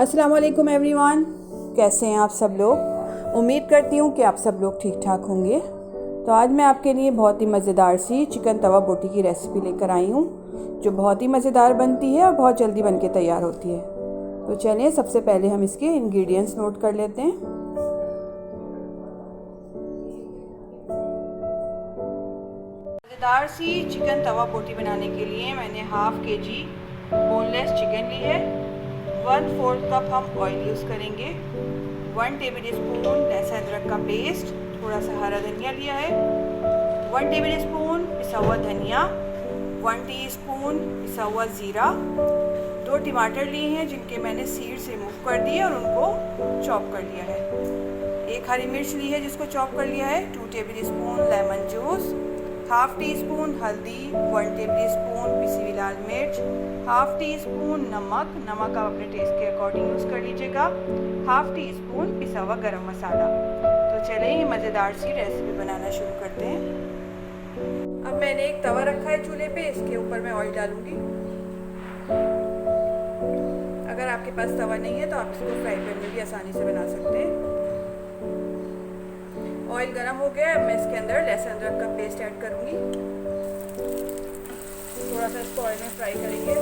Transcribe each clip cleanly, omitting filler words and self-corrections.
अस्सलाम वालेकुम एवरीवन, कैसे हैं आप सब लोग। उम्मीद करती हूँ कि आप सब लोग ठीक ठाक होंगे। तो आज मैं आपके लिए बहुत ही मज़ेदार सी चिकन तवा बोटी की रेसिपी लेकर आई हूँ, जो बहुत ही मज़ेदार बनती है और बहुत जल्दी बन के तैयार होती है। तो चलिए सबसे पहले हम इसके इंग्रेडिएंट्स नोट कर लेते हैं। मज़ेदार सी चिकन तवा बोटी बनाने के लिए मैंने हाफ केजी बोनलेस चिकन ली है। 1/4 कप हम ऑयल यूज़ करेंगे। 1 टेबल स्पून लहसुन अदरक का पेस्ट, थोड़ा सा हरा धनिया लिया है। 1 टेबल स्पून पिसा हुआ धनिया, 1 टीस्पून पिसा हुआ ज़ीरा, 2 टमाटर लिए हैं जिनके मैंने सीड्स रिमूव कर दिए और उनको चॉप कर लिया है। 1 हरी मिर्च ली है जिसको चॉप कर लिया है। 2 table spoon lemon juice, half tea spoon हल्दी, 1 टेबल स्पून पिसी हुई लाल मिर्च, हाफ टी स्पून नमक आप अपने टेस्ट के अकॉर्डिंग यूज़ कर लीजिएगा, हाफ टी स्पून पिसा हुआ गरम मसाला। तो चलिए ये मज़ेदार सी रेसिपी बनाना शुरू करते हैं। अब मैंने एक तवा रखा है चूल्हे पे, इसके ऊपर मैं ऑयल डालूंगी। अगर आपके पास तवा नहीं है तो आप इसको फ्राई पैन में भी आसानी से बना सकते हैं। ऑयल गरम हो गया है, मैं इसके अंदर लहसुन अदरक का पेस्ट ऐड करूंगी। थोड़ा सा इसको ऑयल में फ्राई करेंगे।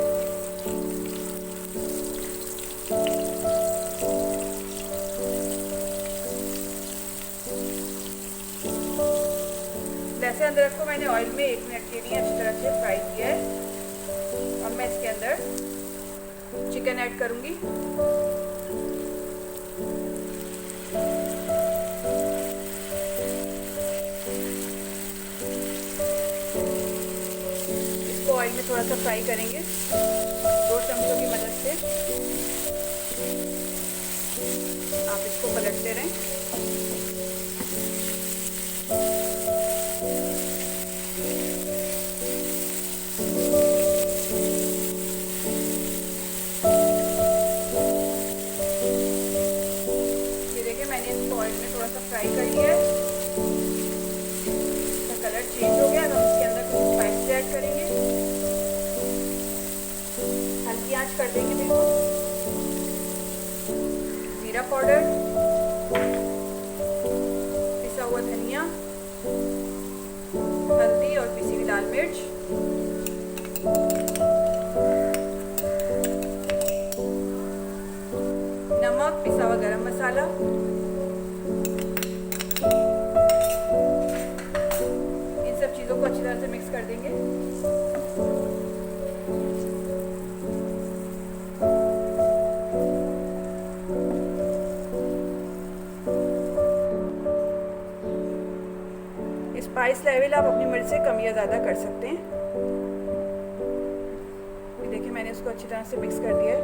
लहसुन अदरक को मैंने ऑयल में 1 मिनट के लिए अच्छी तरह से फ्राई किया है। अब मैं इसके अंदर चिकन ऐड करूंगी। ऑयल में थोड़ा सा फ्राई करेंगे 2 चम्मचों की मदद से। आप इसको पलटते रहें। ये देखिए मैंने इसको ऑयल में थोड़ा सा फ्राई कर लिया है। इसका कलर चेंज हो गया। अब हम इसके अंदर कुछ स्पाइसेस ऐड करेंगे। हल्की आंच कर देंगे बिल्कुल। जीरा पाउडर, पिसा हुआ धनिया, हल्दी और पिसी हुई लाल मिर्च, नमक, पिसा हुआ गरम मसाला, इन सब चीज़ों को अच्छी तरह से मिक्स कर देंगे। स्पाइस लेवल आप अपनी मर्जी से कम या ज़्यादा कर सकते हैं। ये देखिए मैंने इसको अच्छी तरह से मिक्स कर दिया है।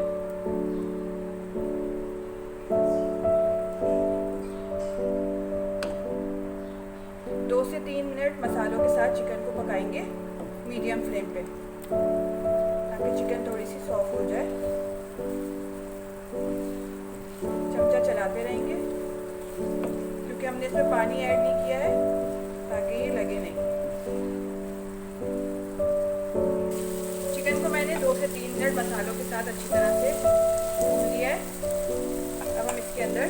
दो से 3 मिनट मसालों के साथ चिकन को पकाएंगे मीडियम फ्लेम पे, ताकि चिकन थोड़ी सी सॉफ्ट हो जाए। चमचा चलाते रहेंगे क्योंकि हमने इसमें पानी ऐड नहीं किया है, ताकि ये लगे नहीं। चिकन को मैंने 2 से 3 मिनट मसालों के साथ अच्छी तरह से भून लिया है। अब हम इसके अंदर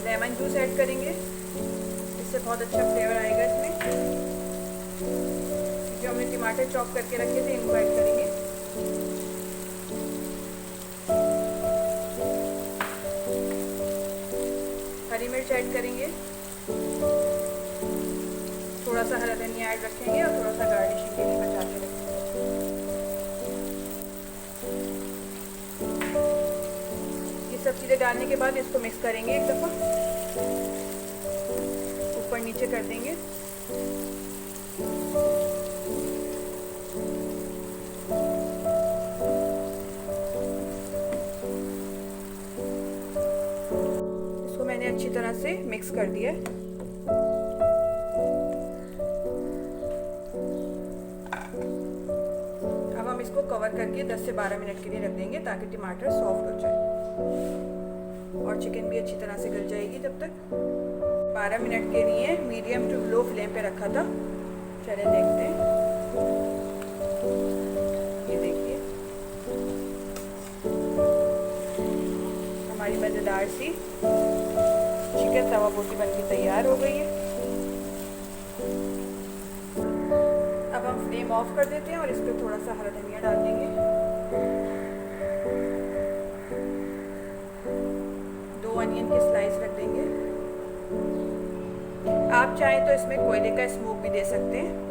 लेमन जूस ऐड करेंगे। इससे बहुत अच्छा फ्लेवर आएगा इसमें। जो हमने टमाटर चॉप करके रखे थे इनको ऐड करेंगे। हरी मिर्च ऐड करेंगे। थोड़ा सा हरा धनिया ऐड रखेंगे और थोड़ा सा गार्निशिंग के लिए बचा के रखेंगे। ये सब चीज़ें डालने के बाद इसको मिक्स करेंगे एक दफ़ा, ऊपर नीचे कर देंगे। इसको मैंने अच्छी तरह से मिक्स कर दिया है। इसको कवर करके 10 से 12 मिनट के लिए रख देंगे, ताकि टमाटर सॉफ्ट हो जाए और चिकन भी अच्छी तरह से गल जाएगी। तब तक 12 मिनट के लिए मीडियम टू लो फ्लेम पे रखा था। चलिए देखते हैं। ये देखिए मज़ेदार सी चिकन तवा बोटी बनके तैयार हो गई है। अब हम फ्लेम ऑफ कर देते हैं और इस पर थोड़ा सा हरा धनिया डाल देंगे। 2 अनियन के स्लाइस रख देंगे। आप चाहें तो इसमें कोयले का स्मोक भी दे सकते हैं।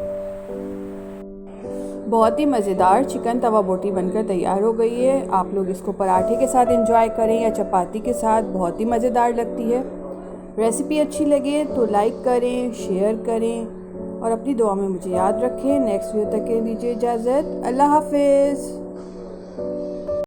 बहुत ही मज़ेदार चिकन तवा बोटी बनकर तैयार हो गई है। आप लोग इसको पराठे के साथ एंजॉय करें या चपाती के साथ, बहुत ही मज़ेदार लगती है। रेसिपी अच्छी लगे तो लाइक करें, शेयर करें और अपनी दुआ में मुझे याद रखें। नेक्स्ट वीडियो तक के लीजिए इजाज़त। अल्लाह हाफिज़।